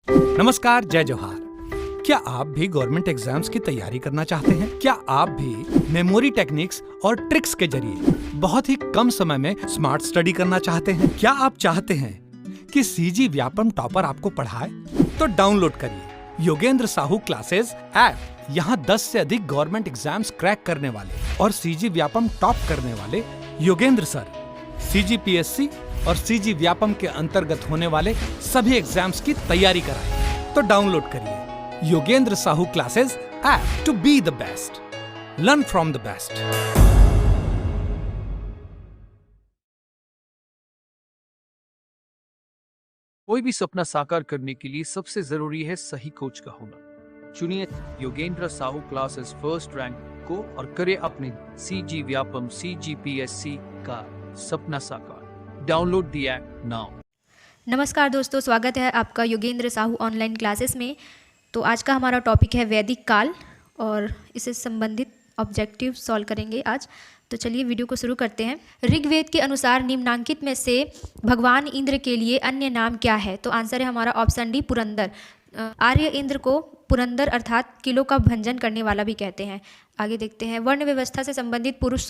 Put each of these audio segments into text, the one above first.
नमस्कार, जय जोहार। क्या आप भी गवर्नमेंट एग्जाम्स की तैयारी करना चाहते हैं? क्या आप भी मेमोरी टेक्निक्स और ट्रिक्स के जरिए बहुत ही कम समय में स्मार्ट स्टडी करना चाहते हैं? क्या आप चाहते हैं कि सीजी व्यापम टॉपर आपको पढ़ाए? तो डाउनलोड करिए योगेंद्र साहू क्लासेस ऐप। यहाँ 10 से अधिक गवर्नमेंट एग्जाम्स क्रैक करने वाले और सीजी व्यापम टॉप करने वाले योगेंद्र सर सीजीपीएससी और सीजी व्यापम के अंतर्गत होने वाले सभी एग्जाम्स की तैयारी कराएं। तो डाउनलोड करिए Yogendra Sahu classes app to be the best, learn from the best. कोई भी सपना साकार करने के लिए सबसे जरूरी है सही कोच का होना। चुनिए Yogendra Sahu classes first rank को और करे अपने सीजी व्यापम सीजीपीएससी का सपना साकार। Download the app now. नमस्कार दोस्तों, स्वागत है आपका योगेंद्र साहू ऑनलाइन क्लासेस में। तो आज का हमारा टॉपिक है वैदिक काल और इससे संबंधित ऑब्जेक्टिव सॉल्व करेंगे आज। तो चलिए वीडियो को शुरू करते हैं। ऋग्वेद के अनुसार निम्नांकित में से भगवान इंद्र के लिए अन्य नाम क्या है? तो आंसर है हमारा ऑप्शन डी, पुरंदर। आर्य इंद्र को पुरंदर अर्थात किलों का भंजन करने वाला भी कहते हैं। आगे देखते हैं। वर्ण व्यवस्था से संबंधित पुरुष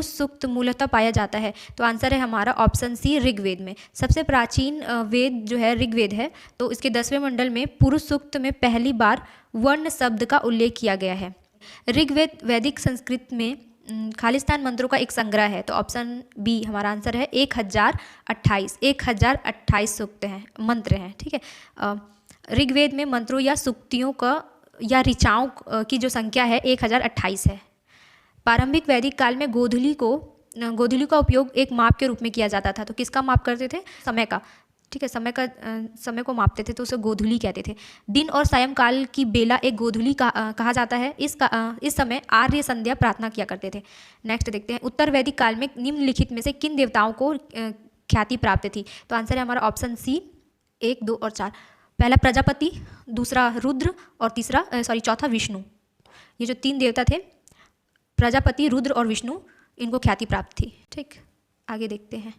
सूक्त मूलतः पाया जाता है। तो आंसर है हमारा ऑप्शन सी, ऋग्वेद में। सबसे प्राचीन वेद जो है ऋग्वेद है। तो इसके 10वें मंडल में पुरुष सूक्त में पहली बार वर्ण शब्द का उल्लेख किया गया है। ऋग्वेद वैदिक संस्कृत में खालिस्तान मंत्रों का एक संग्रह है। तो ऑप्शन बी हमारा आंसर है 1028 सूक्त हैं, मंत्र हैं। ठीक है। ऋग्वेद में मंत्रों या सूक्तियों का या ऋचाओं की जो संख्या है 1028 है। प्रारंभिक वैदिक काल में गोधूली का उपयोग एक माप के रूप में किया जाता था। तो किसका माप करते थे? समय का। ठीक है, समय को मापते थे तो उसे गोधूली कहते थे। दिन और सायंकाल की बेला एक गोधूली कहा जाता है। इस समय आर्य संध्या प्रार्थना किया करते थे। नेक्स्ट देखते हैं। उत्तर वैदिक काल में निम्नलिखित में से किन देवताओं को ख्याति प्राप्त थी? तो आंसर है हमारा ऑप्शन सी, 1, 2 और 4। पहला प्रजापति, दूसरा रुद्र और चौथा विष्णु। ये जो 3 देवता थे, प्रजापति, रुद्र और विष्णु, इनको ख्याति प्राप्त थी। ठीक, आगे देखते हैं।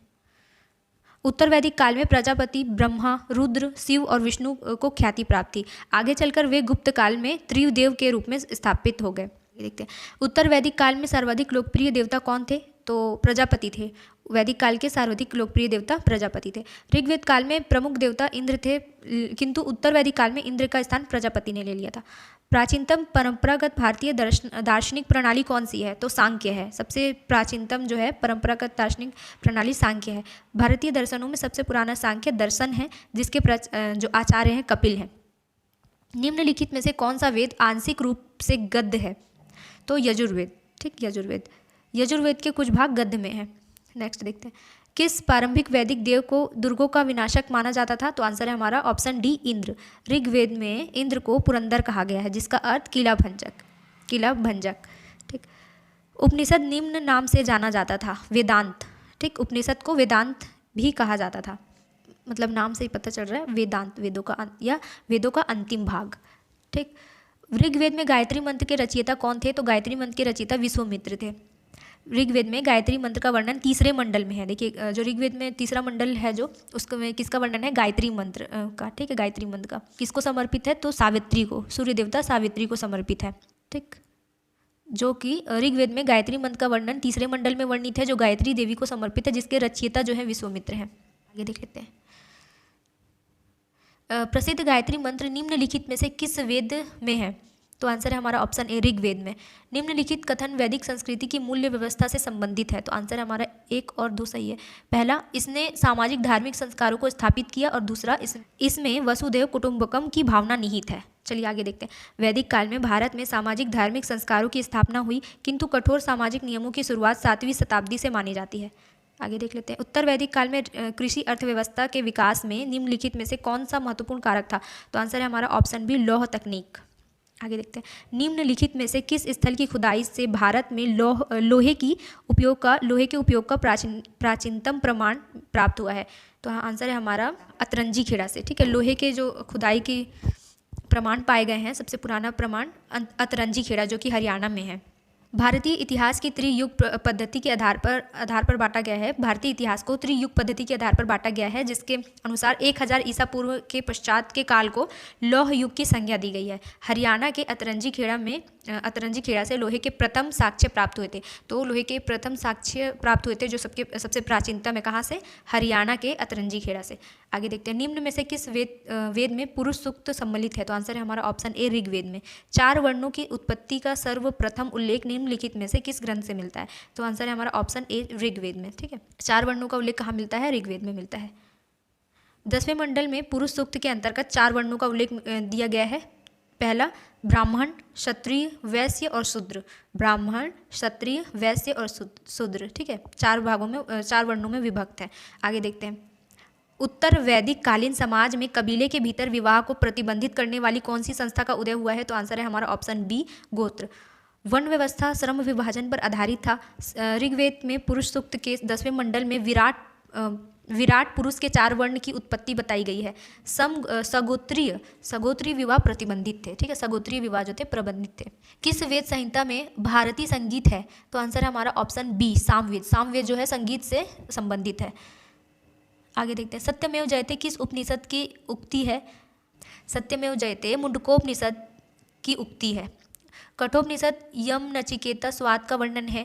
उत्तर वैदिक काल में प्रजापति, ब्रह्मा, रुद्र, शिव और विष्णु को ख्याति प्राप्त थी। आगे चलकर वे गुप्त काल में त्रिदेव के रूप में स्थापित हो गए। देखते हैं। उत्तर वैदिक काल में सर्वाधिक लोकप्रिय देवता कौन थे? तो प्रजापति थे। वैदिक काल के सर्वाधिक लोकप्रिय देवता प्रजापति थे। ऋग्वेद काल में प्रमुख देवता इंद्र थे, किंतु उत्तर वैदिक काल में इंद्र का स्थान प्रजापति ने ले लिया था। प्राचीनतम परंपरागत भारतीय दार्शनिक प्रणाली कौन सी है? तो सांख्य है। सबसे प्राचीनतम जो है परंपरागत दार्शनिक प्रणाली सांख्य है। भारतीय दर्शनों में सबसे पुराना सांख्य दर्शन है, जिसके जो आचार्य हैं कपिल हैं। निम्नलिखित में से कौन सा वेद आंशिक रूप से गद्य है? तो यजुर्वेद। ठीक, यजुर्वेद के कुछ भाग गद्य में है। नेक्स्ट देखते हैं। किस प्रारंभिक वैदिक देव को दुर्गों का विनाशक माना जाता था? तो आंसर है हमारा ऑप्शन डी, इंद्र। ऋग्वेद में इंद्र को पुरंदर कहा गया है, जिसका अर्थ किला भंजक। ठीक। उपनिषद निम्न नाम से जाना जाता था? वेदांत। ठीक, उपनिषद को वेदांत भी कहा जाता था। मतलब नाम से ही पता चल रहा है, वेदांत, वेदों का अंतिम भाग। ठीक। ऋग्वेद में गायत्री मंत्र के रचयिता कौन थे? तो गायत्री मंत्र के रचयिता विश्वामित्र थे। ऋग्वेद में गायत्री मंत्र का वर्णन 3रे मंडल में है। देखिए, जो ऋग्वेद में 3रा मंडल है जो, उसको में किसका वर्णन है? गायत्री मंत्र का। ठीक है, गायत्री मंत्र का किसको समर्पित है? तो सावित्री को, सूर्य देवता सावित्री को समर्पित है। ठीक, जो कि ऋग्वेद में गायत्री मंत्र का वर्णन 3रे मंडल में वर्णित है, जो गायत्री देवी को समर्पित है, जिसके रचयिता जो है विश्वामित्र हैं। आगे देख लेते हैं। प्रसिद्ध गायत्री मंत्र निम्नलिखित में से किस वेद में है? तो आंसर है हमारा ऑप्शन ए, ऋग्वेद में। निम्नलिखित कथन वैदिक संस्कृति की मूल्य व्यवस्था से संबंधित है? तो आंसर है हमारा 1 और 2 सही है। पहला, इसने सामाजिक धार्मिक संस्कारों को स्थापित किया, और दूसरा, इसमें वसुधैव कुटुंबकम की भावना निहित है। चलिए आगे देखते हैं। वैदिक काल में भारत में सामाजिक धार्मिक संस्कारों की स्थापना हुई, किंतु कठोर सामाजिक नियमों की शुरुआत 7वीं शताब्दी से मानी जाती है। आगे देख लेते हैं। उत्तर वैदिक काल में कृषि अर्थव्यवस्था के विकास में निम्नलिखित में से कौन सा महत्वपूर्ण कारक था? तो आंसर है हमारा ऑप्शन बी, लौह तकनीक। आगे देखते हैं। निम्नलिखित में से किस स्थल की खुदाई से भारत में लोहे के उपयोग का प्राचीनतम प्रमाण प्राप्त हुआ है? तो आंसर है हमारा अतरंजी खेड़ा से। ठीक है, लोहे के जो खुदाई की प्रमाण पाए गए हैं, सबसे पुराना प्रमाण अतरंजी खेड़ा, जो कि हरियाणा में है। भारतीय इतिहास की त्रियुग पद्धति के आधार पर बांटा गया है। भारतीय इतिहास को त्रियुग पद्धति के आधार पर बांटा गया है, जिसके अनुसार 1000 ईसा पूर्व के पश्चात के काल को लौह युग की संज्ञा दी गई है। हरियाणा के अतरंजी खेड़ा से लोहे के प्रथम साक्ष्य प्राप्त हुए थे। तो लोहे के प्रथम साक्ष्य प्राप्त हुए थे जो सबसे प्राचीनतम है, कहाँ से? हरियाणा के अतरंजी खेड़ा से। आगे देखते हैं, निम्न में से किस वेद में पुरुष सूक्त सम्मिलित है? तो आंसर है हमारा ऑप्शन ए, ऋग्वेद में। 4 वर्णों की उत्पत्ति का सर्वप्रथम उल्लेख निम्नलिखित में से किस ग्रंथ से मिलता है? तो आंसर है हमारा ऑप्शन ए, ऋग्वेद में। ठीक है, 4 वर्णों का उल्लेख कहाँ मिलता है? ऋग्वेद में मिलता है। 10वें मंडल में पुरुष सूक्त के अंतर्गत 4 वर्णों का उल्लेख दिया गया है। पहला, ब्राह्मण, क्षत्रिय, वैश्य और शूद्र। ब्राह्मण, क्षत्रिय, वैश्य और शूद्र। ठीक है, 4 भागों में 4 वर्णों में विभक्त है। आगे देखते हैं, उत्तर वैदिक कालीन समाज में कबीले के भीतर विवाह को प्रतिबंधित करने वाली कौन सी संस्था का उदय हुआ है? तो आंसर है हमारा ऑप्शन बी, गोत्र। वर्ण व्यवस्था श्रम विभाजन पर आधारित था। ऋग्वेद में पुरुष सूक्त के 10वें मंडल में विराट पुरुष के 4 वर्ण की उत्पत्ति बताई गई है। सगोत्रीय विवाह प्रतिबंधित थे। ठीक है, सगोत्रीय विवाह जो थे प्रतिबंधित थे। किस वेद संहिता में भारतीय संगीत है? तो आंसर है हमारा ऑप्शन बी, सामवेद। सामवेद जो है संगीत से संबंधित है। आगे देखते हैं, सत्यमेव जयते किस उपनिषद की उक्ति है? सत्यमेव जयते मुंडकोपनिषद की उक्ति है। कठोपनिषद यम नचिकेता स्वाद का वर्णन है।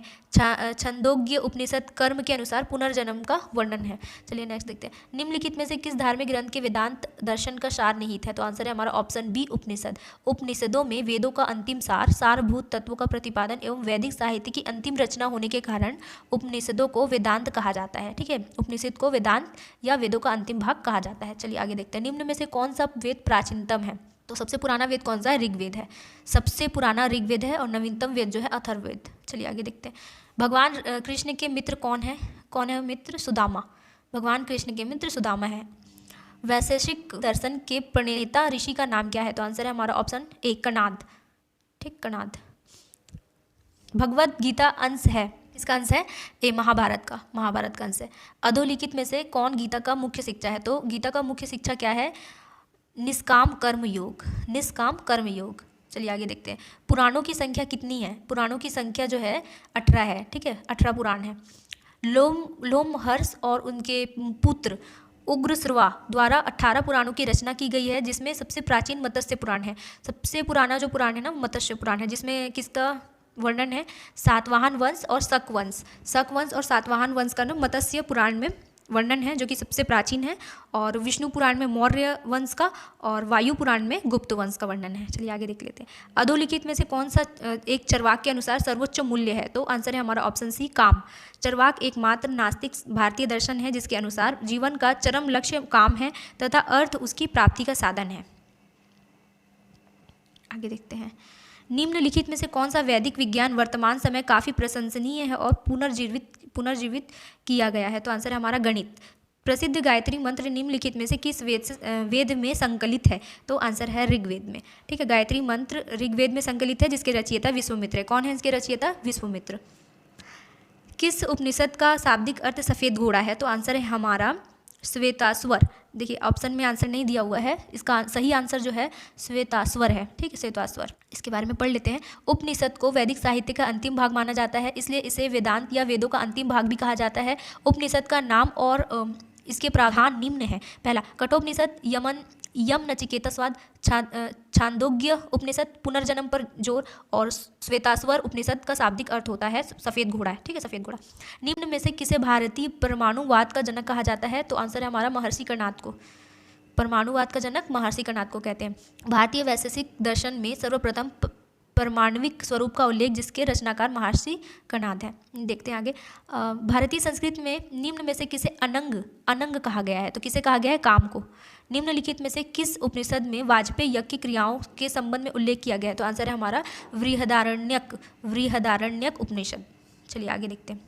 छंदोग्य उपनिषद कर्म के अनुसार पुनर्जन्म का वर्णन है। चलिए नेक्स्ट देखते हैं, निम्नलिखित में से किस धार्मिक ग्रंथ के वेदांत दर्शन का सार निहित है? तो आंसर है हमारा ऑप्शन बी, उपनिषद। उपनिषदों में वेदों का अंतिम सारभूत तत्वों का प्रतिपादन एवं वैदिक साहित्य की अंतिम रचना होने के कारण उपनिषदों को वेदांत कहा जाता है। ठीक है, उपनिषद को वेदांत या वेदों का अंतिम भाग कहा जाता है। चलिए आगे देखते हैं, निम्न में से कौन सा वेद प्राचीनतम है? तो सबसे पुराना वेद कौन सा है? ऋग्वेद है। सबसे पुराना ऋग्वेद है और नवीनतम वेद जो है अथर्ववेद। चलिए आगे देखते हैं, भगवान कृष्ण के मित्र कौन है? कौन है मित्र? सुदामा। भगवान कृष्ण के मित्र सुदामा है। वैशेषिक दर्शन के प्रणेता ऋषि का नाम क्या है? तो आंसर है हमारा ऑप्शन ए, कणाद। ठीक, कणाद। भगवद गीता अंश है, किसका अंश है? ए, महाभारत का अंश है। अधोलिखित में से कौन गीता का मुख्य शिक्षा है? तो गीता का मुख्य शिक्षा क्या है? निष्काम कर्म योग। निष्काम कर्म योग। चलिए आगे देखते हैं, पुराणों की संख्या कितनी है? पुराणों की संख्या जो है 18 है। ठीक है, 18 पुराण है। लोमहर्ष और उनके पुत्र उग्रश्रवा द्वारा 18 पुराणों की रचना की गई है, जिसमें सबसे प्राचीन मत्स्य पुराण है। सबसे पुराना जो पुराण है ना, मत्स्य पुराण है, जिसमें किसका वर्णन है? सातवाहन वंश और शक वंश। शक वंश और सातवाहन वंश का ना मत्स्य पुराण में वर्णन है, जो कि सबसे प्राचीन है। और विष्णु पुराण में मौर्य वंश का और वायु पुराण में गुप्त वंश का वर्णन है। चलिए आगे देख लेते हैं, अधोलिखित में से कौन सा एक चरवाक के अनुसार सर्वोच्च मूल्य है? तो आंसर है हमारा ऑप्शन सी, काम। चरवाक एकमात्र नास्तिक भारतीय दर्शन है जिसके अनुसार जीवन का चरम लक्ष्य काम है तथा अर्थ उसकी प्राप्ति का साधन है। आगे देखते हैं, निम्नलिखित में से कौन सा वैदिक विज्ञान वर्तमान समय काफ़ी प्रशंसनीय है और पुनर्जीवित किया गया है? तो आंसर है हमारा गणित। प्रसिद्ध गायत्री मंत्र निम्नलिखित में से किस वेद में संकलित है? तो आंसर है ऋग्वेद में। ठीक है, गायत्री मंत्र ऋग्वेद में संकलित है, जिसके रचयिता विश्वामित्र है। कौन है इसके रचयिता? विश्वामित्र। किस उपनिषद का शाब्दिक अर्थ सफ़ेद घोड़ा है? तो आंसर है हमारा श्वेताश्वर। देखिए ऑप्शन में आंसर नहीं दिया हुआ है, इसका सही आंसर जो है श्वेताश्वर है। ठीक है, श्वेताश्वर। इसके बारे में पढ़ लेते हैं। उपनिषद को वैदिक साहित्य का अंतिम भाग माना जाता है, इसलिए इसे वेदांत या वेदों का अंतिम भाग भी कहा जाता है। उपनिषद का नाम और इसके प्रावधान निम्न है। पहला, कठोपनिषद यम नचिकेता स्वाद। छांदोग्य उपनिषद पुनर्जन्म पर जोर। और श्वेताश्वर उपनिषद का शाब्दिक अर्थ होता है सफ़ेद घोड़ा। ठीक है, सफ़ेद घोड़ा। निम्न में से किसे भारतीय परमाणुवाद का जनक कहा जाता है? तो आंसर है हमारा महर्षि कर्णाद को। परमाणुवाद का जनक महर्षि कर्णाद को कहते हैं। भारतीय वैशेषिक दर्शन में सर्वप्रथम परमाणविक स्वरूप का उल्लेख जिसके रचनाकार महर्षि कर्णाद है। देखते हैं आगे, भारतीय संस्कृत में निम्न में से किसे अनंग कहा गया है? तो किसे कहा गया है? काम को। निम्नलिखित में से किस उपनिषद में वाजपेय यज्ञ की क्रियाओं के संबंध में उल्लेख किया गया है? तो आंसर है हमारा बृहदारण्यक उपनिषद। चलिए आगे देखते हैं,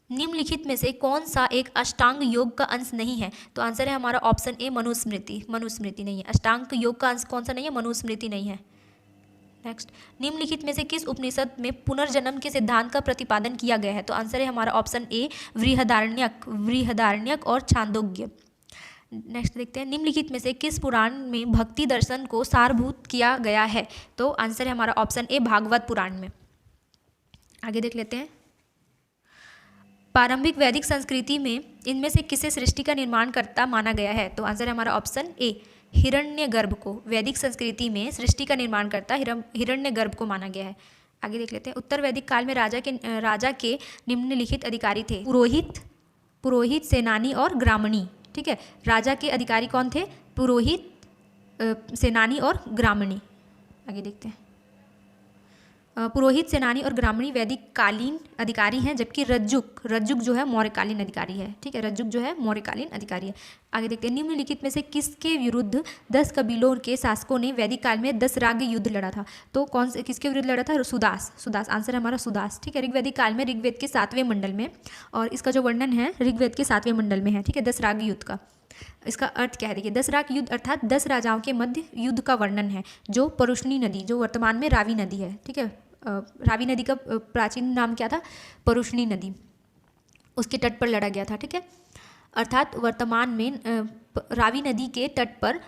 निम्नलिखित में से कौन सा एक अष्टांग योग का अंश नहीं है? तो आंसर है हमारा ऑप्शन ए, मनुस्मृति। मनुस्मृति नहीं है, अष्टांग योग का अंश कौन सा नहीं है? मनुस्मृति नहीं है। नेक्स्ट, निम्नलिखित में से किस उपनिषद में पुनर्जन्म के सिद्धांत का प्रतिपादन किया गया है? तो आंसर है हमारा ऑप्शन ए, बृहदारण्यक और छांदोग्य। नेक्स्ट देखते हैं, निम्नलिखित में से किस पुराण में भक्ति दर्शन को सारभूत किया गया है? तो आंसर है हमारा ऑप्शन ए, भागवत पुराण में। आगे देख लेते हैं, प्रारंभिक वैदिक संस्कृति में इनमें से किसे सृष्टि का निर्माणकर्ता माना गया है? तो आंसर है हमारा ऑप्शन ए, हिरण्यगर्भ को वैदिक संस्कृति में सृष्टि का निर्माणकर्ता हिरण्यगर्भ को माना गया है। आगे देख लेते हैं, उत्तर वैदिक काल में राजा के निम्नलिखित अधिकारी थे? पुरोहित, सेनानी और ग्रामणी। ठीक है, राजा के अधिकारी कौन थे? पुरोहित, सेनानी और ग्रामणी। आगे देखते हैं, पुरोहित, सेनानी और ग्रामणी वैदिक कालीन अधिकारी हैं, जबकि रज्जुक जो है मौर्यकालीन अधिकारी है। ठीक है, रज्जुक जो है मौर्यकालीन अधिकारी है। आगे देखते हैं, निम्नलिखित में से किसके विरुद्ध 10 कबीलों के शासकों ने वैदिक काल में 10 राग युद्ध लड़ा था? तो कौन से किसके विरुद्ध लड़ा था? सुदास। आंसर है हमारा सुदास। ठीक है, ऋग्वैदिक काल में ऋग्वेद के 7वें मंडल में, और इसका जो वर्णन है ऋग्वेद के 7वें मंडल में है। ठीक है, 10 राग युद्ध का इसका अर्थ क्या है? देखिए, 10 राग युद्ध अर्थात 10 राजाओं के मध्य युद्ध का वर्णन है, जो परुष्णी नदी, जो वर्तमान में रावी नदी है। ठीक है, रावी नदी का प्राचीन नाम क्या था? परुष्णी नदी, उसके तट पर लड़ा गया था। ठीक है, अर्थात वर्तमान में रावी नदी के तट पर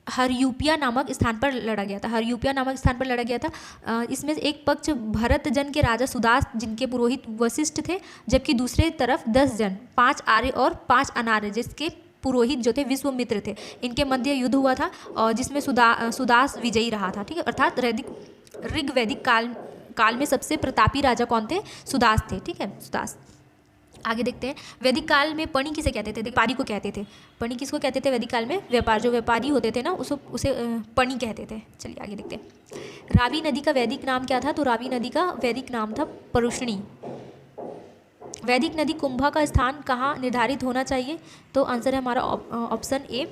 हरयूपिया नामक स्थान पर लड़ा गया था। इसमें एक पक्ष भरत जन के राजा सुदास, जिनके पुरोहित वशिष्ठ थे, जबकि दूसरे तरफ 10 जन, 5 आर्य और 5 अनार्य, जिसके पुरोहित जो थे विश्वामित्र थे, इनके मध्य युद्ध हुआ था, और जिसमें सुदास विजयी रहा था। ठीक है, अर्थात ऋग्वैदिक काल में सबसे प्रतापी राजा कौन थे? सुदास थे। ठीक है, सुदास। आगे देखते हैं, वैदिक काल में पणि किसे कहते थे? व्यापारी को कहते थे। पणि किसको कहते थे वैदिक काल में? जो व्यापारी होते थे ना, उसे पणि कहते थे। चलिए आगे देखते हैं, रावी नदी का वैदिक नाम क्या था? तो रावी नदी का वैदिक नाम था परुष्णी। वैदिक नदी कुंभा का स्थान कहाँ निर्धारित होना चाहिए? तो आंसर है हमारा ऑप्शन ए,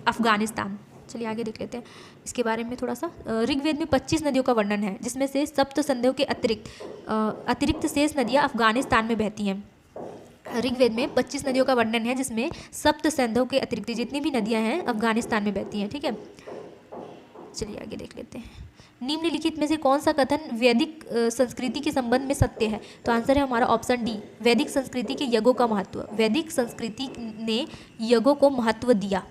अफगानिस्तान। चलिए आगे देख लेते हैं इसके बारे में थोड़ा सा। ऋग्वेद में 25 नदियों का वर्णन है, जिसमें से सप्त संध्यों के अतिरिक्त शेष नदियाँ अफगानिस्तान में बहती हैं। ऋग्वेद में 25 नदियों का वर्णन है, जिसमें सप्त संध्यों के अतिरिक्त जितनी भी नदियाँ हैं अफगानिस्तान में बहती हैं। ठीक है, चलिए आगे देख लेते हैं, निम्नलिखित में से कौन सा कथन वैदिक संस्कृति के संबंध में सत्य है? तो आंसर है हमारा ऑप्शन डी, वैदिक संस्कृति के यज्ञों का महत्व। वैदिक संस्कृति ने यज्ञों को महत्व दिया।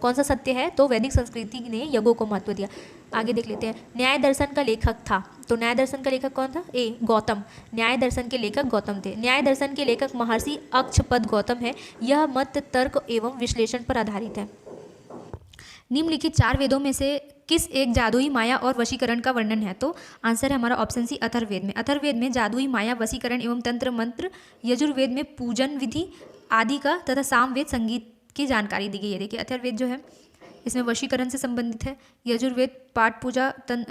कौन सा सत्य है? तो वैदिक संस्कृति ने यज्ञों को महत्व दिया। आगे देख लेते हैं, न्याय दर्शन का लेखक था? तो न्याय दर्शन का लेखक कौन था? ए, गौतम। न्याय दर्शन के लेखक गौतम थे। न्याय दर्शन के लेखक महर्षि अक्षपद गौतम है। यह मत तर्क एवं विश्लेषण पर आधारित है। निम्नलिखित 4 वेदों में से किस एक जादुई माया और वशीकरण का वर्णन है? तो आंसर है हमारा ऑप्शन सी, अथर्ववेद में। अथर्ववेद में जादुई माया, वशीकरण एवं तंत्र मंत्र, यजुर्वेद में पूजन विधि आदि का, तथा सामवेद संगीत की जानकारी दी गई है। देखिए, अथर्ववेद जो है इसमें वशीकरण से संबंधित है, यजुर्वेद पाठ पूजा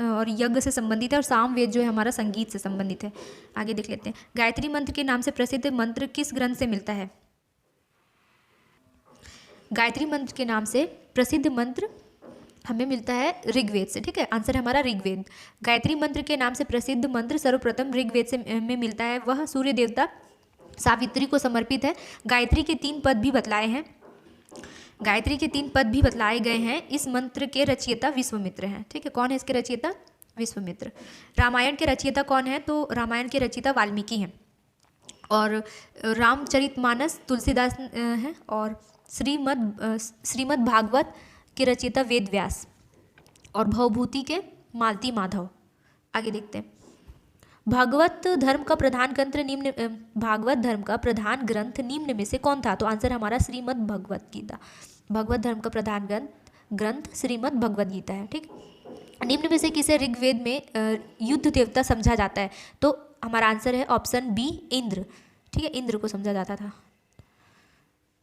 और यज्ञ से संबंधित है, और सामवेद जो है हमारा संगीत से संबंधित है। आगे देख लेते हैं, गायत्री मंत्र के नाम से प्रसिद्ध मंत्र किस ग्रंथ से मिलता है? गायत्री मंत्र के नाम से प्रसिद्ध मंत्र हमें मिलता है ऋग्वेद से। ठीक है, आंसर है हमारा ऋग्वेद। गायत्री मंत्र के नाम से प्रसिद्ध मंत्र सर्वप्रथम ऋग्वेद से में मिलता है। वह सूर्य देवता सावित्री को समर्पित है। गायत्री के 3 पद भी बतलाए हैं। गायत्री के 3 पद भी बतलाए गए हैं। इस मंत्र के रचयिता विश्वामित्र हैं। ठीक है, कौन है इसके रचयिता? विश्वामित्र। रामायण के रचयिता कौन है? तो रामायण के रचयिता वाल्मीकि हैं, और रामचरितमानस तुलसीदास हैं, और श्रीमद् भागवत के रचयिता वेद व्यास, और भवभूति के मालती माधव। आगे देखते हैं, भागवत धर्म का प्रधान ग्रंथ निम्न में से कौन था? तो आंसर हमारा श्रीमद् भगवत गीता। भगवत धर्म का प्रधान ग्रंथ श्रीमद् भगवत गीता है। ठीक, निम्न में से किसे ऋग्वेद में युद्ध देवता समझा जाता है? तो हमारा आंसर है ऑप्शन बी, इंद्र। ठीक है, इंद्र को समझा जाता था।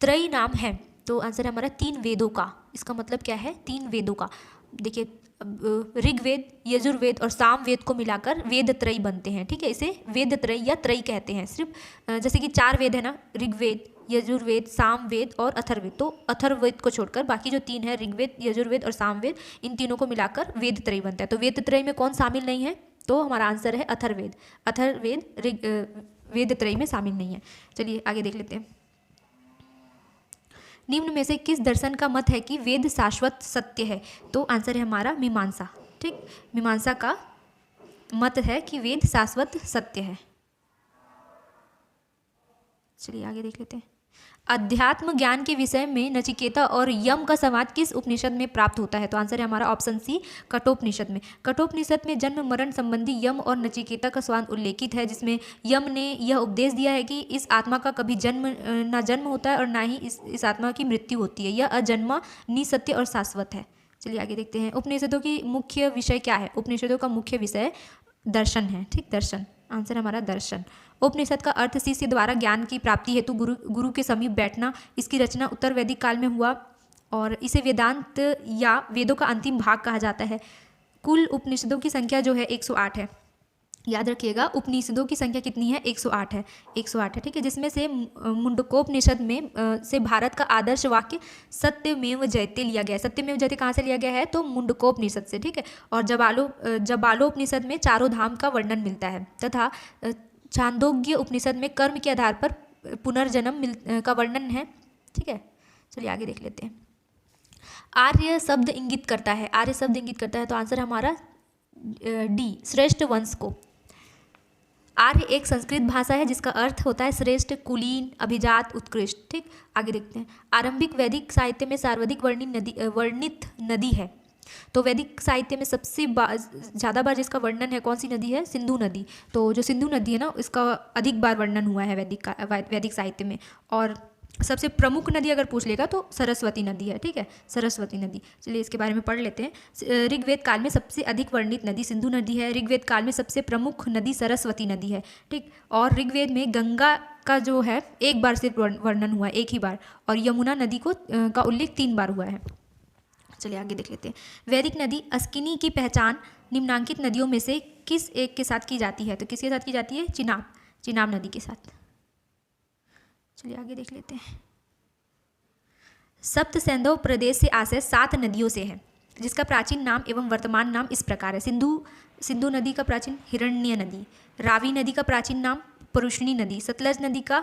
त्रयी नाम है, तो आंसर है हमारा 3 वेदों का। इसका मतलब क्या है? 3 वेदों का। देखिए, ऋग्वेद, यजुर्वेद और सामवेद को मिलाकर वेद त्रयी बनते हैं। ठीक है, इसे वेद त्रयी या त्रयी कहते हैं। सिर्फ जैसे कि 4 वेद है ना, ऋग्वेद, यजुर्वेद, सामवेद और अथर्ववेद, तो अथर्ववेद को छोड़कर बाकी जो 3 है, ऋग्वेद, यजुर्वेद और सामवेद, इन तीनों को मिलाकर वेद त्रयी बनता है। तो वेद त्रयी में कौन शामिल नहीं है? तो हमारा आंसर है अथर्ववेद। अथर्ववेद वेद त्रयी में शामिल नहीं है। चलिए आगे देख लेते हैं, निम्न में से किस दर्शन का मत है कि वेद शाश्वत सत्य है? तो आंसर है हमारा मीमांसा। ठीक, मीमांसा का मत है कि वेद शाश्वत सत्य है। चलिए आगे देख लेते हैं, अध्यात्म ज्ञान के विषय में नचिकेता और यम का संवाद किस उपनिषद में प्राप्त होता है? तो आंसर है हमारा ऑप्शन सी, कठोपनिषद में। कठोपनिषद में जन्म मरण संबंधी यम और नचिकेता का संवाद उल्लेखित है, जिसमें यम ने यह उपदेश दिया है कि इस आत्मा का कभी ना जन्म होता है और ना ही इस आत्मा की मृत्यु होती है। यह अजन्मा, निसत्य और शाश्वत है। चलिए आगे देखते हैं, उपनिषदों की मुख्य विषय क्या है? उपनिषदों का मुख्य विषय दर्शन है। ठीक, दर्शन, आंसर हमारा दर्शन। उपनिषद का अर्थ शिष्य द्वारा ज्ञान की प्राप्ति हेतु गुरु के समीप बैठना। इसकी रचना उत्तर वैदिक काल में हुआ और इसे वेदांत या वेदों का अंतिम भाग कहा जाता है। कुल उपनिषदों की संख्या जो है 108 है। याद रखिएगा, उपनिषदों की संख्या कितनी है? 108 है, 108 है। ठीक है, जिसमें से मुंडकोपनिषद में से भारत का आदर्श वाक्य सत्यमेव जयते लिया गया है। सत्यमेव जयते कहाँ से लिया गया है? तो मुंडकोपनिषद से। ठीक है, और जबालोपनिषद में चारों धाम का वर्णन मिलता है तथा छांदोग्य उपनिषद में कर्म के आधार पर पुनर्जन्म का वर्णन है। ठीक है, चलिए आगे देख लेते हैं। आर्य शब्द इंगित करता है, आर्य शब्द इंगित करता है, तो आंसर हमारा डी, श्रेष्ठ वंश को। आर्य एक संस्कृत भाषा है जिसका अर्थ होता है श्रेष्ठ, कुलीन, अभिजात, उत्कृष्ट। ठीक, आगे देखते हैं। आरंभिक वैदिक साहित्य में सर्वाधिक वर्णित नदी है, तो वैदिक साहित्य में सबसे ज़्यादा बार जिसका वर्णन है कौन सी नदी है? सिंधु नदी। तो जो सिंधु नदी है ना, इसका अधिक बार वर्णन हुआ है वैदिक साहित्य में। और सबसे प्रमुख नदी अगर पूछ लेगा तो सरस्वती नदी है। ठीक है, सरस्वती नदी। चलिए इसके बारे में पढ़ लेते हैं। ऋग्वेद काल में सबसे अधिक वर्णित नदी सिंधु नदी है। ऋग्वेद काल में सबसे प्रमुख नदी सरस्वती नदी है। ठीक, और ऋग्वेद में गंगा का जो है एक बार सिर्फ वर्णन हुआ है, एक ही बार, और यमुना नदी का उल्लेख 3 बार हुआ है। चलिए आगे देख लेते हैं। वैदिक नदी अस्किनी की पहचान निम्नांकित नदियों में से किस एक के साथ की जाती है? तो किसके साथ की जाती है? चिनाब नदी के साथ। चलिए आगे देख लेते हैं। सप्त सैंधव प्रदेश से आशय 7 नदियों से है, जिसका प्राचीन नाम एवं वर्तमान नाम इस प्रकार है। सिंधु नदी का प्राचीन हिरण्य नदी, रावी नदी का प्राचीन नाम पुरुषनी नदी, सतलज नदी का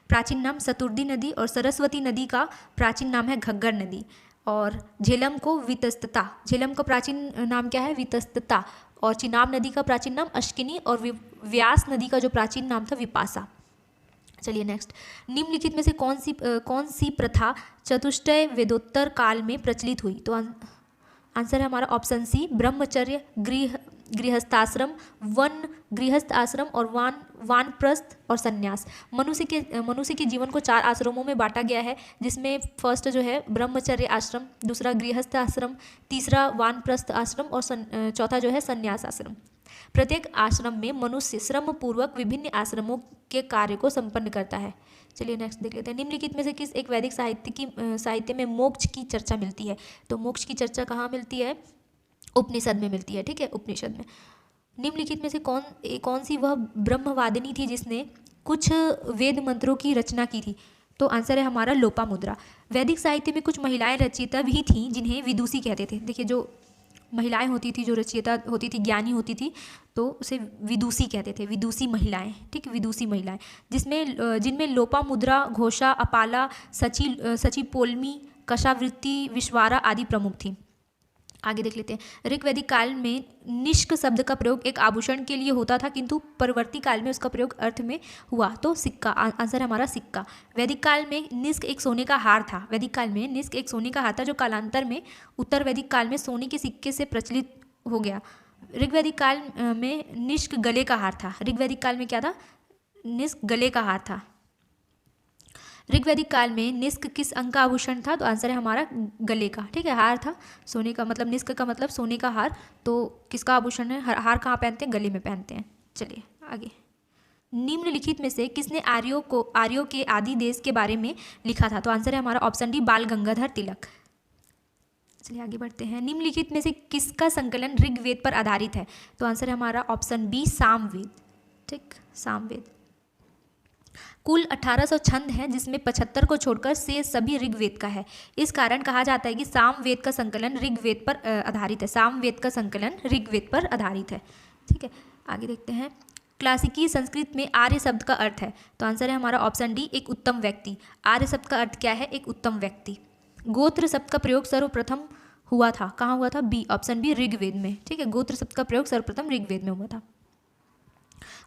प्राचीन नाम सतुर्दी नदी और सरस्वती नदी का प्राचीन नाम है घग्गर नदी। और झेलम को वितस्तता, झेलम का प्राचीन नाम क्या है? वितस्तता। और चिनाब नदी का प्राचीन नाम अश्किनी और व्यास नदी का जो प्राचीन नाम था विपासा। चलिए नेक्स्ट, निम्नलिखित में से कौन सी प्रथा चतुष्टय वेदोत्तर काल में प्रचलित हुई? तो आंसर है हमारा ऑप्शन सी, ब्रह्मचर्य, गृहस्थाश्रम, गृहस्थ आश्रम और वानप्रस्थ और संन्यास। मनुष्य के जीवन को 4 आश्रमों में बांटा गया है, जिसमें फर्स्ट जो है ब्रह्मचर्य आश्रम, दूसरा गृहस्थ आश्रम, तीसरा वानप्रस्थ आश्रम और चौथा जो है संन्यास आश्रम। प्रत्येक आश्रम में मनुष्य श्रम पूर्वक विभिन्न आश्रमों के कार्य को संपन्न करता है। चलिए नेक्स्ट देख लेते हैं। निम्नलिखित में से किस एक वैदिक साहित्य में मोक्ष की चर्चा मिलती है? तो मोक्ष की चर्चा कहाँ मिलती है? उपनिषद में मिलती है। ठीक है, उपनिषद में। निम्नलिखित में से कौन सी वह ब्रह्मवादिनी थी जिसने कुछ वेद मंत्रों की रचना की थी? तो आंसर है हमारा लोपामुद्रा। वैदिक साहित्य में कुछ महिलाएं रचयिता भी थीं जिन्हें विदुषी कहते थे। देखिए, जो महिलाएं होती थी, जो रचयिता होती थी, ज्ञानी होती थी, तो उसे विदुषी कहते थे, विदुषी महिलाएं। ठीक, विदुषी महिलाएं, जिनमें लोपामुद्रा, घोषा, अपाला, सची पोलमी, कशावृत्ति, विश्वारा आदि प्रमुख थी। आगे देख लेते हैं। ऋग्वैदिक काल में निष्क शब्द का प्रयोग एक आभूषण के लिए होता था, किंतु परवर्ती काल में उसका प्रयोग अर्थ में हुआ, तो सिक्का। आंसर हमारा सिक्का। वैदिक काल में निष्क एक सोने का हार था। वैदिक काल में निष्क एक सोने का हार था, जो कालांतर में उत्तर वैदिक काल में सोने के सिक्के से प्रचलित हो गया। ऋग्वैदिक काल में निष्क गले का हार था। ऋग्वैदिक काल में क्या था? निष्क गले का हार था। ऋग्वैदिक काल में निष्क किस अंग का आभूषण था? तो आंसर है हमारा गले का। ठीक है, हार था सोने का, मतलब निष्क का मतलब सोने का हार। तो किसका आभूषण है? हार कहाँ पहनते हैं? गले में पहनते हैं। चलिए आगे। निम्नलिखित में से किसने आर्यों के आदि देश के बारे में लिखा था? तो आंसर है हमारा ऑप्शन डी, बाल गंगाधर तिलक। चलिए आगे बढ़ते हैं। निम्नलिखित में से किसका संकलन ऋग्वेद पर आधारित है? तो आंसर है हमारा ऑप्शन बी, सामवेद। ठीक, सामवेद। कुल 1800 छंद हैं, जिसमें 75 को छोड़कर से सभी ऋग्वेद का है। इस कारण कहा जाता है कि सामवेद का संकलन ऋग्वेद पर आधारित है। सामवेद का संकलन ऋग्वेद पर आधारित है। ठीक है, आगे देखते हैं। क्लासिकी संस्कृत में आर्य शब्द का अर्थ है? तो आंसर है हमारा ऑप्शन डी, एक उत्तम व्यक्ति। आर्य शब्द का अर्थ क्या है? एक उत्तम व्यक्ति। गोत्र शब्द का प्रयोग सर्वप्रथम हुआ था, कहाँ हुआ था? बी, ऑप्शन बी, ऋग्वेद में। ठीक है, गोत्र शब्द का प्रयोग सर्वप्रथम ऋग्वेद में हुआ था।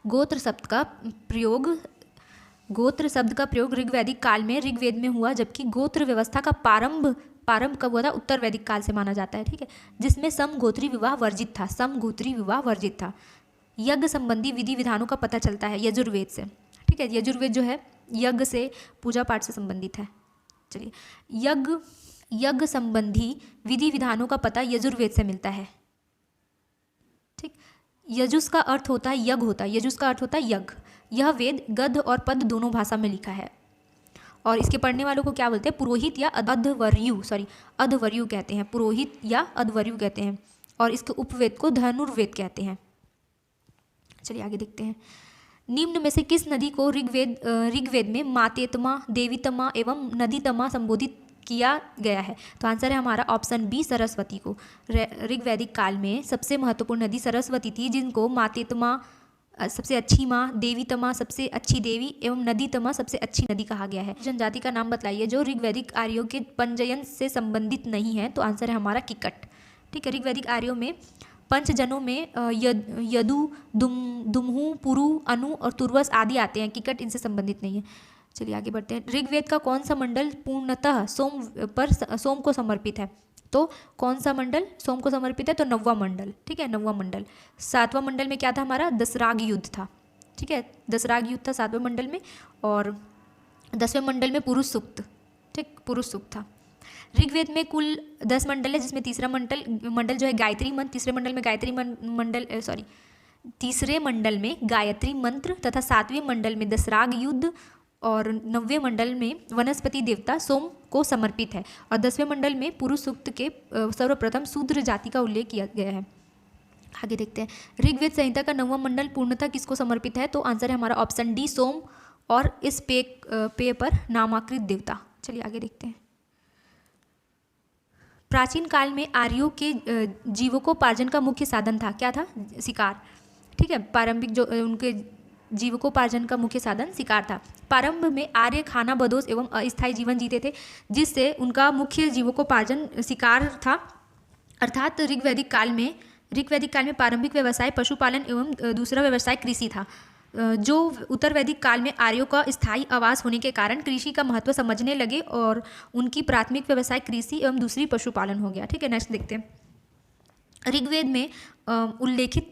गोत्र शब्द का प्रयोग गोत्र शब्द का प्रयोग ऋग्वैदिक काल में ऋग्वेद में हुआ, जबकि गोत्र व्यवस्था का प्रारंभ कब हुआ था? उत्तर वैदिक काल से माना जाता है, ठीक है, जिसमें समगोत्री विवाह वर्जित था, समगोत्री विवाह वर्जित था। यज्ञ संबंधी विधि विधानों का पता चलता है यजुर्वेद से, ठीक है, यजुर्वेद जो है यज्ञ से, पूजा पाठ से संबंधित है। चलिए, यज्ञ संबंधी विधि विधानों का पता यजुर्वेद से मिलता है, ठीक। यजुस का अर्थ होता है यज्ञ होता है, यजुस का अर्थ होता है यज्ञ। यह वेद गद्य और पद्य दोनों भाषा में लिखा है, और इसके पढ़ने वालों को क्या बोलते हैं? पुरोहित या अध्वर्यु कहते हैं, पुरोहित या अध्वर्यु कहते हैं, और इसके उपवेद को धनुर्वेद कहते हैं। चलिए आगे देखते हैं। निम्न में से किस नदी को ऋग्वेद में मातेतमा, देवीतमा एवं नदीतमा संबोधित किया गया है? तो आंसर है हमारा ऑप्शन बी, सरस्वती को। ऋग्वैदिक काल में सबसे महत्वपूर्ण नदी सरस्वती थी, जिनको मातेतमा सबसे अच्छी माँ, देवीतमा सबसे अच्छी देवी एवं नदीतमा सबसे अच्छी नदी कहा गया है। जनजाति का नाम बताइए जो ऋग्वैदिक आर्यों के पंजयन से संबंधित नहीं है, तो आंसर है हमारा किकट, ठीक है। ऋग्वैदिक आर्यों में पंचजनों में यदु, दुम्हु, पुरु, अनु और तुर्वस आदि आते हैं, किकट इनसे संबंधित नहीं है। चलिए आगे बढ़ते हैं। ऋग्वेद का कौन सा मंडल पूर्णतः सोम को समर्पित है? तो कौन सा मंडल सोम को समर्पित है? तो 9वां मंडल, ठीक है, 9वां मंडल। 7वां मंडल में क्या था हमारा? दशराग युद्ध था, ठीक है, दशराग युद्ध था 7वें मंडल में, और 10वें मंडल में पुरुष सूक्त, ठीक, पुरुष सूक्त था। ऋग्वेद में कुल 10 मंडल है, जिसमें तीसरा मंडल जो है गायत्री मंत्र, तीसरे मंडल में गायत्री मंत्र तथा 7वें मंडल में दशराग युद्ध, और 9वें मंडल में वनस्पति देवता सोम को समर्पित है, और 10वें मंडल में पुरुष सूक्त के सर्वप्रथम शूद्र जाति का उल्लेख किया गया है। आगे देखते हैं। ऋग्वेद संहिता का 9वां मंडल पूर्णतः किसको समर्पित है? तो आंसर है हमारा ऑप्शन डी, सोम और इस पेय पर नामाकृत देवता। चलिए आगे देखते हैं। प्राचीन काल में आर्यों के जीविकोपार्जन का मुख्य साधन था, क्या था? शिकार, ठीक है। प्रारंभिक जो उनके जीविकोपार्जन का मुख्य साधन शिकार था। प्रारंभ में आर्य खाना बदोश एवं अस्थायी जीवन जीते थे, जिससे उनका मुख्य जीविकोपार्जन शिकार था। अर्थात ऋग्वैदिक काल में प्रारंभिक व्यवसाय पशुपालन एवं दूसरा व्यवसाय कृषि था। जो उत्तर वैदिक काल में आर्यों का स्थायी आवास होने के कारण कृषि का महत्व समझने लगे, और उनकी प्राथमिक व्यवसाय कृषि एवं दूसरी पशुपालन हो गया, ठीक है। नेक्स्ट देखते हैं। ऋग्वेद में उल्लेखित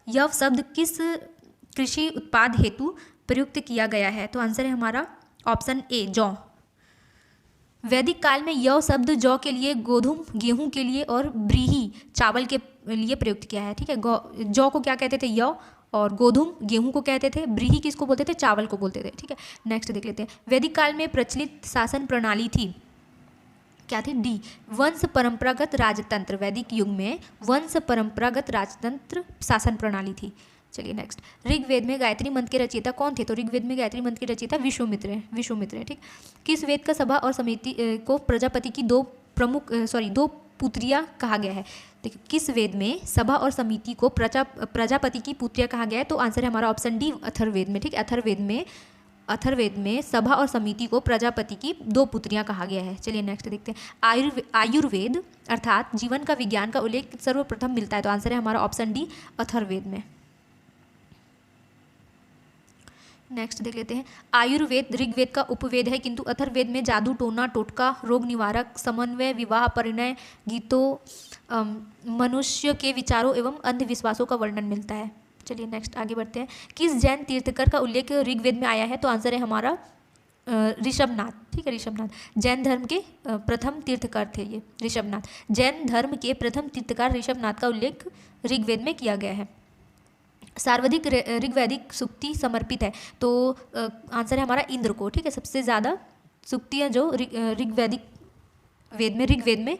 यव शब्द किस कृषि उत्पाद हेतु प्रयुक्त किया गया है? तो आंसर है हमारा ऑप्शन ए, जौ। वैदिक काल में यव शब्द जौ के लिए, गोधूम गेहूं के लिए और ब्रीही चावल के लिए प्रयुक्त किया है, ठीक है। जौ को क्या कहते थे? यव, और गोधूम गेहूं को कहते थे, ब्रीही किसको बोलते थे? चावल को बोलते थे, ठीक है। नेक्स्ट देख लेते हैं। वैदिक काल में प्रचलित शासन प्रणाली थी, क्या थी? डी, वंश परंपरागत राजतंत्र। वैदिक युग में वंश परंपरागत राजतंत्र शासन प्रणाली थी। चलिए नेक्स्ट। ऋग्वेद में गायत्री मंत्र के रचयिता कौन थे? तो ऋग्वेद में गायत्री मंत्र के रचयिता विश्वामित्र है, ठीक। किस वेद का सभा और समिति को प्रजापति की दो पुत्रियां कहा गया है? देखिए, किस वेद में सभा और समिति को प्रजापति की पुत्रियां कहा गया है? तो आंसर है हमारा ऑप्शन डी, अथर्ववेद में, ठीक है। अथर्ववेद में सभा और समिति को प्रजापति की 2 पुत्रियां कहा गया है। चलिए नेक्स्ट देखते हैं। आयुर्वेद अर्थात जीवन का विज्ञान का उल्लेख सर्वप्रथम मिलता है, तो आंसर है हमारा ऑप्शन डी, अथर्ववेद में। नेक्स्ट देख लेते हैं। आयुर्वेद ऋग्वेद का उपवेद है, किंतु अथर्ववेद में जादू, टोना, टोटका, रोग निवारक, समन्वय, विवाह, परिणय, गीतों, मनुष्य के विचारों एवं अंधविश्वासों का वर्णन मिलता है। चलिए नेक्स्ट आगे बढ़ते हैं। किस जैन तीर्थकर का उल्लेख ऋग्वेद में आया है? तो आंसर है हमारा ऋषभनाथ, ठीक है, ऋषभनाथ। जैन धर्म के प्रथम तीर्थकर थे ये ऋषभनाथ। जैन धर्म के प्रथम तीर्थकर ऋषभनाथ का उल्लेख ऋग्वेद में किया गया है। सर्वाधिक ऋग्वैदिक सूक्ति समर्पित है, तो आंसर है हमारा इंद्र को, ठीक है। सबसे ज़्यादा सूक्तियाँ जो ऋग्वैदिक ऋग्वेद में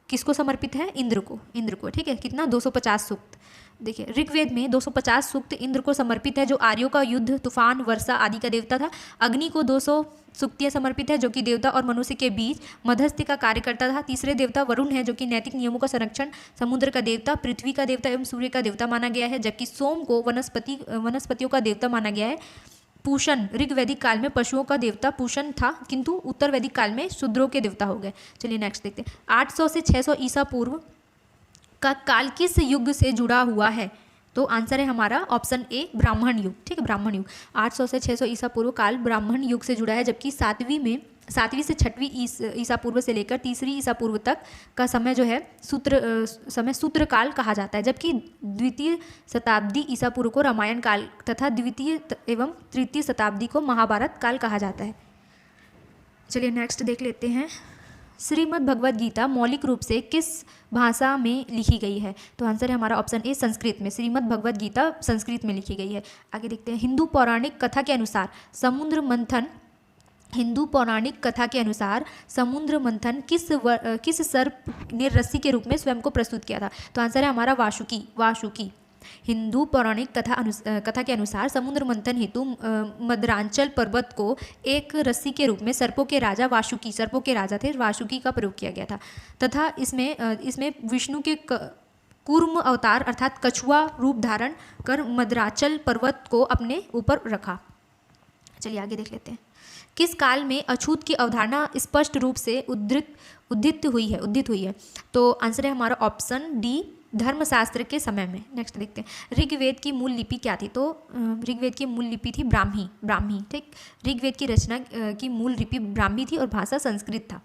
किसको समर्पित है? इंद्र को, ठीक है। कितना? 250 सूक्त। देखिए, ऋग्वेद में 250 सूक्त इंद्र को समर्पित है, जो आर्यों का युद्ध, तूफान, वर्षा आदि का देवता था। अग्नि को 200 सूक्तियाँ समर्पित है, जो कि देवता और मनुष्य के बीच मध्यस्थी का कार्य करता था। तीसरे देवता वरुण है, जो कि नैतिक नियमों का संरक्षण, समुद्र का देवता, पृथ्वी का देवता एवं सूर्य का देवता माना गया है। जबकि सोम को वनस्पतियों का देवता माना गया है। पूषण ऋग्वैदिक काल में पशुओं का देवता पूषण था, किंतु उत्तर वैदिक काल में शूद्रों के देवता हो गए। चलिए नेक्स्ट देखते हैं। 800 से 600 ईसा पूर्व का काल किस युग से जुड़ा हुआ है? तो आंसर है हमारा ऑप्शन ए ब्राह्मण युग। ठीक है, ब्राह्मण युग 800 से 600 ईसा पूर्व काल ब्राह्मण युग से जुड़ा है, जबकि 7वीं से 6वीं ईसा पूर्व से लेकर 3री ईसा पूर्व तक का समय जो है सूत्र काल कहा जाता है, जबकि 2वीं शताब्दी ईसा पूर्व को रामायण काल तथा 2वीं एवं 3री शताब्दी को महाभारत काल कहा जाता है। चलिए नेक्स्ट देख लेते हैं। श्रीमद् भगवद गीता मौलिक रूप से किस भाषा में लिखी गई है? तो आंसर है हमारा ऑप्शन ए संस्कृत में। श्रीमद् भगवद गीता संस्कृत में लिखी गई है। आगे देखते हैं। हिंदू पौराणिक कथा के अनुसार समुद्र मंथन किस सर्प ने रस्सी के रूप में स्वयं को प्रस्तुत किया था? तो आंसर है हमारा वासुकी। हिंदू पौराणिक कथा के अनुसार समुद्र मंथन हेतु मद्रांचल पर्वत को एक रस्सी के रूप में सर्पों के राजा वासुकी का प्रयोग किया गया था, तथा इसमें विष्णु के कूर्म अवतार अर्थात कछुआ रूप धारण कर मद्रांचल पर्वत को अपने ऊपर रखा। चलिए आगे देख लेते हैं। किस काल में अछूत की अवधारणा स्पष्ट रूप से उद्दित हुई है? तो आंसर है हमारा ऑप्शन डी धर्मशास्त्र के समय में। नेक्स्ट देखते हैं। ऋग्वेद की मूल लिपि क्या थी? तो ऋग्वेद की मूल लिपि थी ब्राह्मी। ठीक, ऋग्वेद की रचना की मूल लिपि ब्राह्मी थी और भाषा संस्कृत था।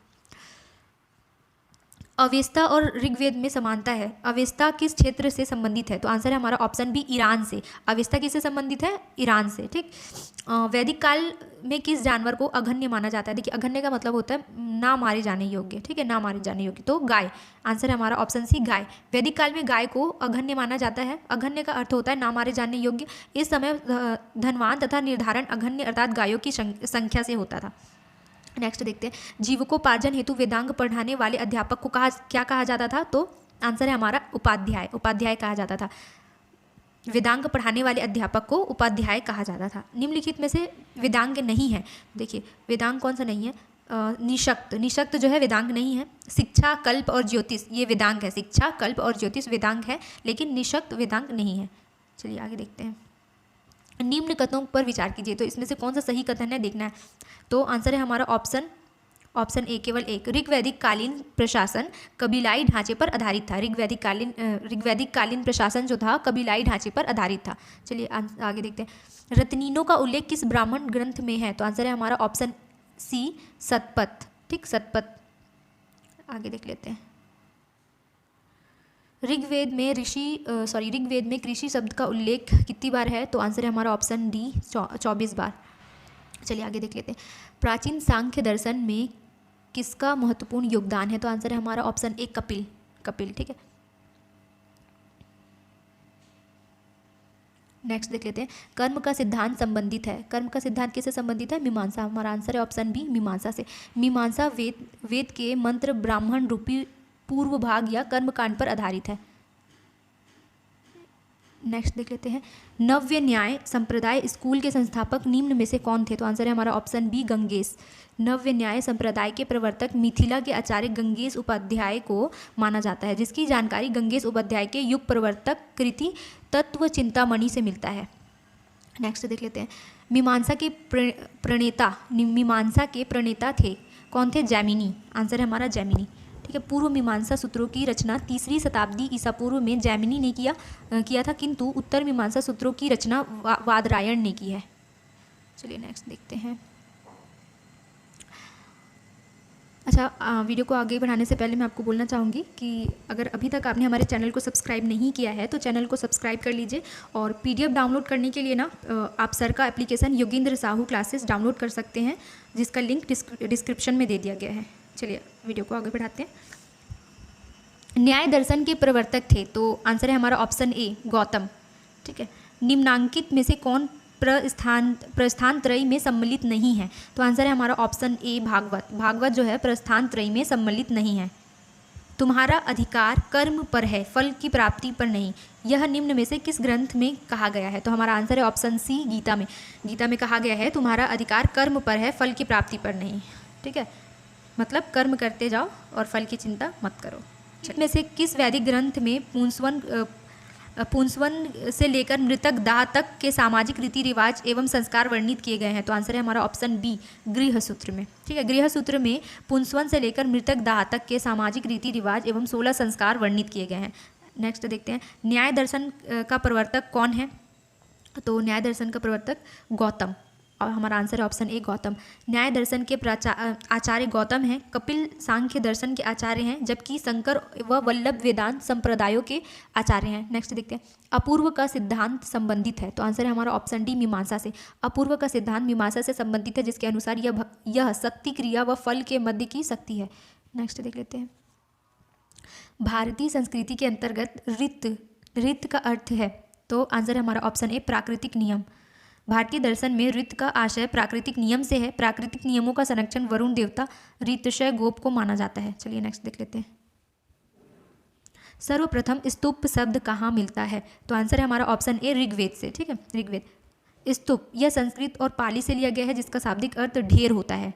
अवेस्ता और ऋग्वेद में समानता है। अवेस्ता किस क्षेत्र से संबंधित है? तो आंसर है हमारा ऑप्शन बी ईरान से। अवेस्ता किससे संबंधित है? ईरान से। ठीक, वैदिक काल में किस जानवर को अघन्य माना जाता है? देखिए अघन्य का मतलब होता है ना मारे जाने योग्य। ठीक है, ना मारे जाने योग्य, तो गाय। आंसर है हमारा ऑप्शन सी गाय। वैदिक काल में गाय को अघन्य माना जाता है। अघन्य का अर्थ होता है ना मारे जाने योग्य। इस समय धनवान तथा निर्धारण अघन्य अर्थात गायों की संख्या से होता था। नेक्स्ट देखते हैं। जीविकोपार्जन हेतु वेदांग पढ़ाने वाले अध्यापक को क्या कहा जाता था? तो आंसर है हमारा उपाध्याय कहा जाता था। वेदांग पढ़ाने वाले अध्यापक को उपाध्याय कहा जाता था। निम्नलिखित में से वेदांग नहीं है। देखिए वेदांग कौन सा नहीं है? निषक्त जो है वेदांग नहीं है। शिक्षा, कल्प और ज्योतिष ये वेदांग है। शिक्षा, कल्प और ज्योतिष वेदांग है, लेकिन निषक्त वेदांग नहीं है। चलिए आगे देखते हैं। निम्न कथनों पर विचार कीजिए। तो इसमें से कौन सा सही कथन है देखना है। तो आंसर है हमारा ऑप्शन ए केवल एक। ऋग्वैदिक कालीन प्रशासन कबीलाई ढांचे पर आधारित था। ऋग्वैदिक कालीन प्रशासन जो था कबीलाई ढांचे पर आधारित था। चलिए आगे देखते हैं। रत्नीनों का उल्लेख किस ब्राह्मण ग्रंथ में है? तो आंसर है हमारा ऑप्शन सी सतपथ। ठीक, सतपथ। आगे देख लेते हैं। ऋग्वेद में कृषि शब्द का उल्लेख कितनी बार है? तो आंसर है हमारा ऑप्शन डी 24 बार। चलिए आगे देख लेते हैं। प्राचीन सांख्य दर्शन में किसका महत्वपूर्ण योगदान है? तो आंसर है हमारा ऑप्शन ए कपिल। ठीक है, नेक्स्ट देख लेते हैं। कर्म का सिद्धांत संबंधित है। कर्म का सिद्धांत किससे संबंधित है? मीमांसा। हमारा आंसर है ऑप्शन बी मीमांसा से। मीमांसा वेद के मंत्र ब्राह्मण रूपी पूर्व भाग या कर्मकांड पर आधारित है। नेक्स्ट देख लेते हैं। नव्य न्याय संप्रदाय स्कूल के संस्थापक निम्न में से कौन थे? तो आंसर है हमारा ऑप्शन बी गंगेश। नव्य न्याय संप्रदाय के प्रवर्तक मिथिला के आचार्य गंगेश उपाध्याय को माना जाता है, जिसकी जानकारी गंगेश उपाध्याय के युग प्रवर्तक कृति तत्व चिंतामणि से मिलता है। नेक्स्ट देख लेते हैं। मीमांसा के प्रणेता थे कौन थे? जैमिनी। आंसर है हमारा जैमिनी। ठीक है, पूर्व मीमांसा सूत्रों की रचना 3री शताब्दी ईसा पूर्व में जैमिनी ने किया था, किंतु उत्तर मीमांसा सूत्रों की रचना वादरायण ने की है। चलिए नेक्स्ट देखते हैं। अच्छा, वीडियो को आगे बढ़ाने से पहले मैं आपको बोलना चाहूँगी कि अगर अभी तक आपने हमारे चैनल को सब्सक्राइब नहीं किया है तो चैनल को सब्सक्राइब कर लीजिए। और PDF डाउनलोड करने के लिए ना आप सर का application Yogendra Sahu classes download कर सकते हैं, जिसका लिंक डिस्क्रिप्शन में दे दिया गया है। चलिए वीडियो को आगे बढ़ाते हैं। न्याय दर्शन के प्रवर्तक थे, तो आंसर है हमारा ऑप्शन ए गौतम। ठीक है, निम्नांकित में से कौन प्रस्थान त्रयी में सम्मिलित नहीं है? तो आंसर है हमारा ऑप्शन ए भागवत जो है प्रस्थान त्रयी में सम्मिलित नहीं है। तुम्हारा अधिकार कर्म पर है, फल की प्राप्ति पर नहीं, यह निम्न में से किस ग्रंथ में कहा गया है? तो हमारा आंसर है ऑप्शन सी गीता में कहा गया है तुम्हारा अधिकार कर्म पर है, फल की प्राप्ति पर नहीं। ठीक है, मतलब कर्म करते जाओ और फल की चिंता मत करो। इनमें से किस वैदिक ग्रंथ में पुंसवन से लेकर मृतक दाह तक के सामाजिक रीति रिवाज एवं संस्कार वर्णित किए गए हैं? तो आंसर है हमारा ऑप्शन बी गृहसूत्र में। ठीक है, गृहसूत्र में पुंसवन से लेकर मृतक दाह तक के सामाजिक रीति रिवाज एवं 16 संस्कार वर्णित किए गए हैं। नेक्स्ट देखते हैं, न्याय दर्शन का प्रवर्तक कौन है? तो न्याय दर्शन का प्रवर्तक गौतम, और हमारा आंसर है ऑप्शन ए गौतम। न्याय दर्शन के आचार्य गौतम हैं। कपिल सांख्य दर्शन के आचार्य हैं, जबकि शंकर व वल्लभ वेदांत संप्रदायों के आचार्य हैं। नेक्स्ट देखते हैं, अपूर्व का सिद्धांत संबंधित है। तो आंसर है हमारा ऑप्शन डी मीमांसा से। अपूर्व का सिद्धांत मीमांसा से संबंधित है, जिसके अनुसार यह शक्ति क्रिया व फल के मध्य की शक्ति है। नेक्स्ट देख लेते हैं, भारतीय संस्कृति के अंतर्गत ऋत का अर्थ है। तो आंसर है हमारा ऑप्शन ए प्राकृतिक नियम। भारतीय दर्शन में ऋत का आशय प्राकृतिक नियम से है। प्राकृतिक नियमों का संरक्षण वरुण देवता ऋतशय गोप को माना जाता है। चलिए नेक्स्ट देख लेते हैं, सर्वप्रथम स्तूप शब्द कहाँ मिलता है? तो आंसर है हमारा ऑप्शन ए ऋग्वेद से। ठीक है, ऋग्वेद। स्तूप यह संस्कृत और पाली से लिया गया है, जिसका शाब्दिक अर्थ ढेर होता है।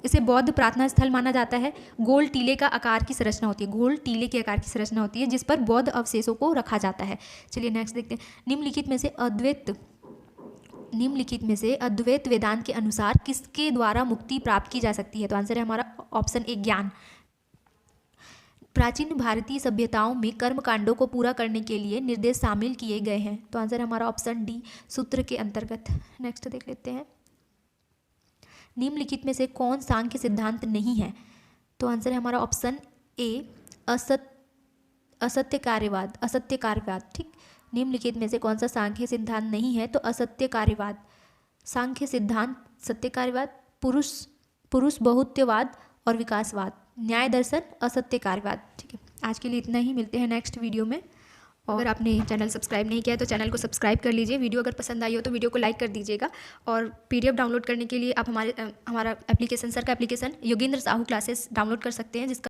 इसे बौद्ध प्रार्थना स्थल माना जाता है। गोल टीले का आकार की संरचना होती है, गोल टीले के आकार की संरचना होती है, जिस पर बौद्ध अवशेषों को रखा जाता है। चलिए नेक्स्ट देखते हैं, निम्नलिखित में से अद्वैत वेदांत के अनुसार किसके द्वारा मुक्ति प्राप्त की जा सकती है? तो आंसर है हमारा ऑप्शन ए ज्ञान। प्राचीन भारतीय सभ्यताओं में कर्म कांडों को पूरा करने के लिए निर्देश शामिल किए गए हैं। तो आंसर है हमारा ऑप्शन डी सूत्र के अंतर्गत। नेक्स्ट देख लेते हैं, निम्नलिखित में से कौन सांख्य सिद्धांत नहीं है? तो आंसर है हमारा ऑप्शन ए असत्य कार्यवाद। ठीक, निम्नलिखित में से कौन सा सांख्य सिद्धांत नहीं है? तो असत्य कार्यवाद। सांख्य सिद्धांत सत्य कार्यवाद, पुरुष बहुत्ववाद और विकासवाद। न्याय दर्शन असत्य कार्यवाद। ठीक है, आज के लिए इतना ही, मिलते हैं नेक्स्ट वीडियो में। और अगर आपने चैनल सब्सक्राइब नहीं किया है तो चैनल को सब्सक्राइब कर लीजिए। वीडियो अगर पसंद आई हो तो वीडियो को लाइक कर दीजिएगा। और PDF डाउनलोड करने के लिए आप हमारा एप्लीकेशन, सर का application Yogendra Sahu classes download कर सकते हैं, जिसका